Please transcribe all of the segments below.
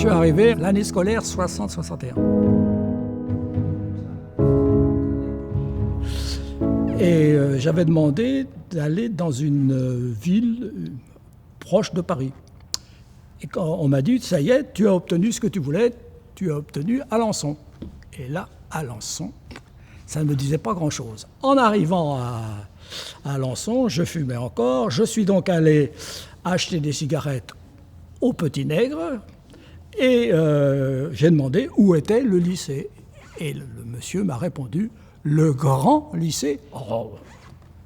suis arrivé l'année scolaire 60-61. Et j'avais demandé d'aller dans une ville proche de Paris. Et quand on m'a dit, ça y est, tu as obtenu ce que tu voulais, tu as obtenu Alençon. Et là, Alençon, ça ne me disait pas grand-chose. En arrivant à Alençon, je fumais encore. Je suis donc allé acheter des cigarettes au Petit Nègre et j'ai demandé où était le lycée. Et le monsieur m'a répondu, le grand lycée. Oh,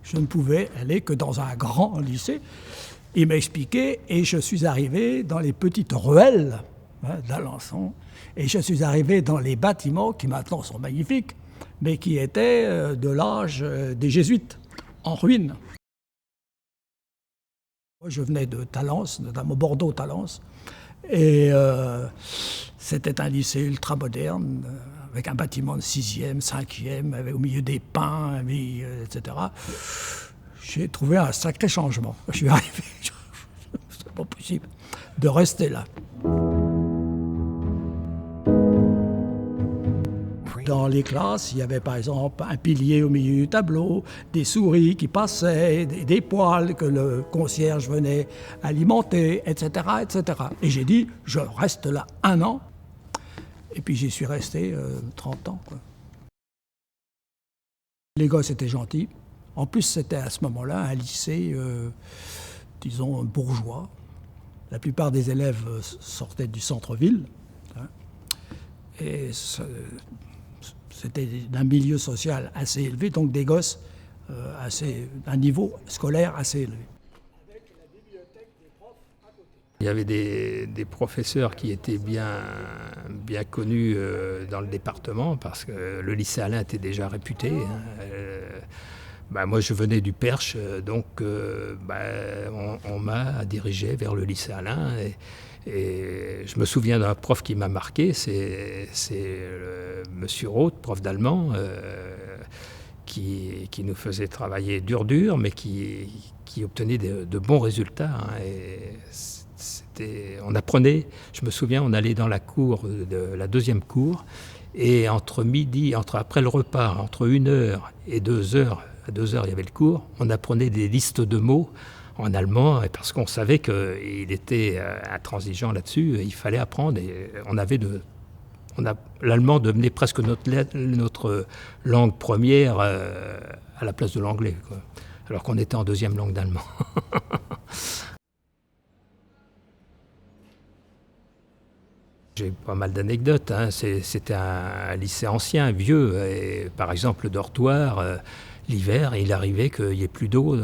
je ne pouvais aller que dans un grand lycée. Il m'a expliqué et je suis arrivé dans les petites ruelles d'Alençon. Et je suis arrivé dans les bâtiments qui maintenant sont magnifiques, mais qui étaient de l'âge des Jésuites, en ruine. Je venais de Talence, notamment Bordeaux-Talence, et c'était un lycée ultra-moderne, avec un bâtiment de 6e, 5e, au milieu des pins, etc. J'ai trouvé un sacré changement. Je suis arrivé, c'est pas possible de rester là. Dans les classes, il y avait par exemple un pilier au milieu du tableau, des souris qui passaient, des poêles que le concierge venait alimenter, etc., etc. Et j'ai dit, je reste là 1 an. Et puis j'y suis resté 30 ans, quoi. Les gosses étaient gentils. En plus, c'était à ce moment-là un lycée, disons, bourgeois. La plupart des élèves sortaient du centre-ville. Et c'était d'un milieu social assez élevé, donc des gosses d'un niveau scolaire assez élevé. Il y avait des professeurs qui étaient bien connus dans le département parce que le lycée Alain était déjà réputé. Moi, je venais du Perche, donc on m'a dirigé vers le lycée Alain. Et je me souviens d'un prof qui m'a marqué, c'est Monsieur Roth, prof d'allemand, qui nous faisait travailler dur, mais qui obtenait de bons résultats. On apprenait, je me souviens, on allait dans la cour de la deuxième cour, et après le repas, entre 1h et 2h, à 2h il y avait le cours, on apprenait des listes de mots en allemand, parce qu'on savait qu'il était intransigeant là-dessus, il fallait apprendre, et l'allemand devenait presque notre langue première à la place de l'anglais, quoi. Alors qu'on était en deuxième langue d'allemand. J'ai pas mal d'anecdotes. C'était un lycée ancien, vieux. Et, par exemple, le dortoir, l'hiver, il arrivait qu'il n'y ait plus d'eau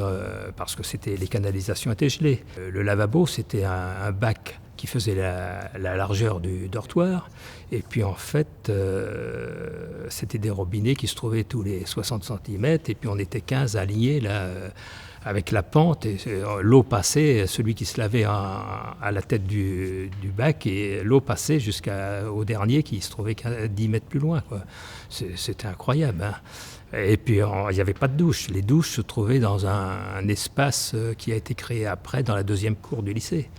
parce que les canalisations étaient gelées. Le lavabo, c'était un bac qui faisait la largeur du dortoir. Et puis en fait, c'était des robinets qui se trouvaient tous les 60 cm. Et puis on était 15 alignés là, avec la pente. Et l'eau passait, celui qui se lavait à la tête du bac, et l'eau passait jusqu'au dernier qui se trouvait 10 mètres plus loin, quoi. C'était incroyable, hein. Et puis, il n'y avait pas de douche. Les douches se trouvaient dans un espace qui a été créé après, dans la deuxième cour du lycée.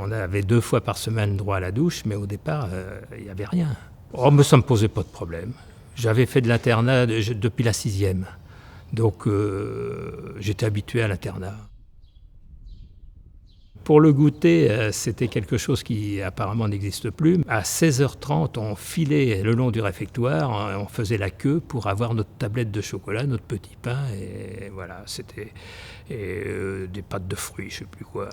On avait 2 fois par semaine droit à la douche, mais au départ, il n'y avait rien. Mais ça ne me posait pas de problème. J'avais fait de l'internat depuis la 6e. Donc, j'étais habitué à l'internat. Pour le goûter, c'était quelque chose qui apparemment n'existe plus. À 16h30, on filait le long du réfectoire, on faisait la queue pour avoir notre tablette de chocolat, notre petit pain, et voilà, c'était des pâtes de fruits, je ne sais plus quoi.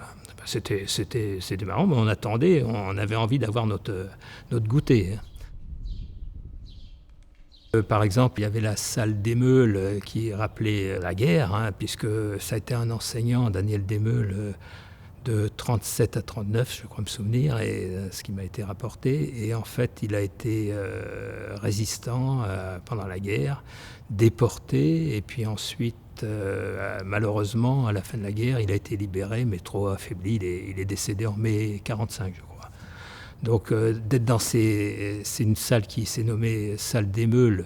C'était marrant, mais on attendait, on avait envie d'avoir notre goûter. Par exemple, il y avait la salle Desmeules qui rappelait la guerre, puisque ça a été un enseignant, Daniel Desmeules, de 37 à 39, je crois me souvenir, et ce qui m'a été rapporté. Et en fait, il a été résistant pendant la guerre, déporté, et puis ensuite, malheureusement, à la fin de la guerre, il a été libéré, mais trop affaibli. Il est décédé en mai 45, je crois. Donc, d'être dans c'est une salle qui s'est nommée salle Desmeules,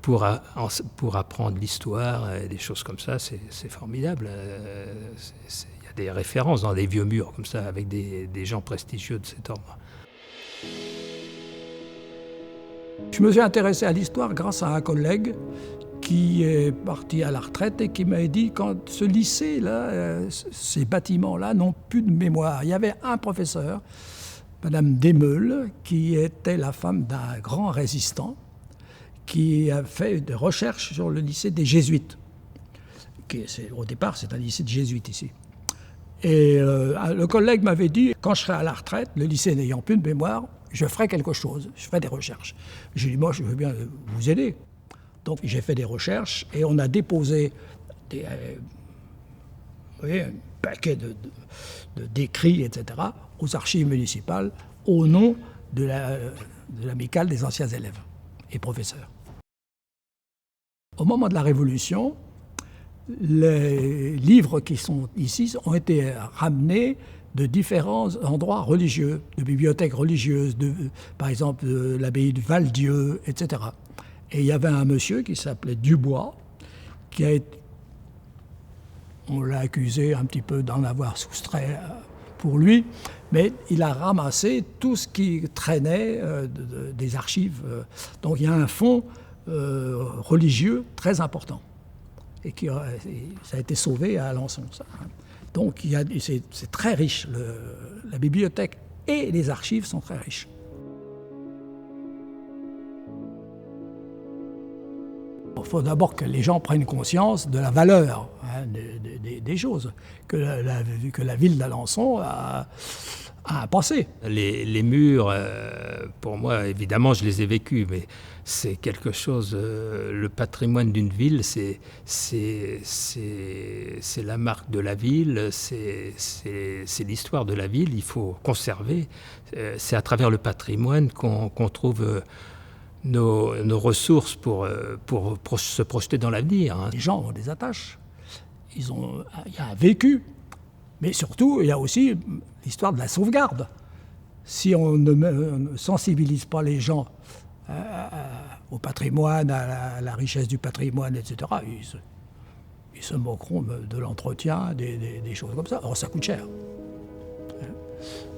pour apprendre l'histoire, des choses comme ça, c'est formidable. Il y a des références dans des vieux murs comme ça, avec des gens prestigieux de cet ordre. Je me suis intéressé à l'histoire grâce à un collègue qui est parti à la retraite et qui m'avait dit quand ce lycée-là, ces bâtiments-là n'ont plus de mémoire. Il y avait un professeur, Madame Desmeules, qui était la femme d'un grand résistant, qui a fait des recherches sur le lycée des Jésuites. Au départ, c'est un lycée de Jésuites ici. Et le collègue m'avait dit, quand je serai à la retraite, le lycée n'ayant plus de mémoire, je ferai quelque chose, je ferai des recherches. J'ai dit, moi, je veux bien vous aider. Donc, j'ai fait des recherches et on a déposé un paquet d'écrits, etc., aux archives municipales au nom de l'amicale des anciens élèves et professeurs. Au moment de la Révolution, les livres qui sont ici ont été ramenés de différents endroits religieux, de bibliothèques religieuses, par exemple l'abbaye de Val-Dieu, etc. Et il y avait un monsieur qui s'appelait Dubois, on l'a accusé un petit peu d'en avoir soustrait pour lui, mais il a ramassé tout ce qui traînait des archives. Donc il y a un fonds religieux très important. Et ça a été sauvé à Alençon, ça. Donc c'est très riche. La bibliothèque et les archives sont très riches. Il faut d'abord que les gens prennent conscience de la valeur des choses, que la ville d'Alençon a un passé. Les murs, pour moi, évidemment, je les ai vécus, mais c'est quelque chose. Le patrimoine d'une ville, c'est la marque de la ville, c'est l'histoire de la ville. Il faut conserver. C'est à travers le patrimoine qu'on trouve nos ressources pour se projeter dans l'avenir. Les gens ont des attaches. Il y a un vécu. Mais surtout, il y a aussi l'histoire de la sauvegarde. Si on ne sensibilise pas les gens au patrimoine, à la richesse du patrimoine, etc., ils se moqueront de l'entretien, des choses comme ça. Or, ça coûte cher.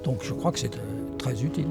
Donc, je crois que c'est très utile.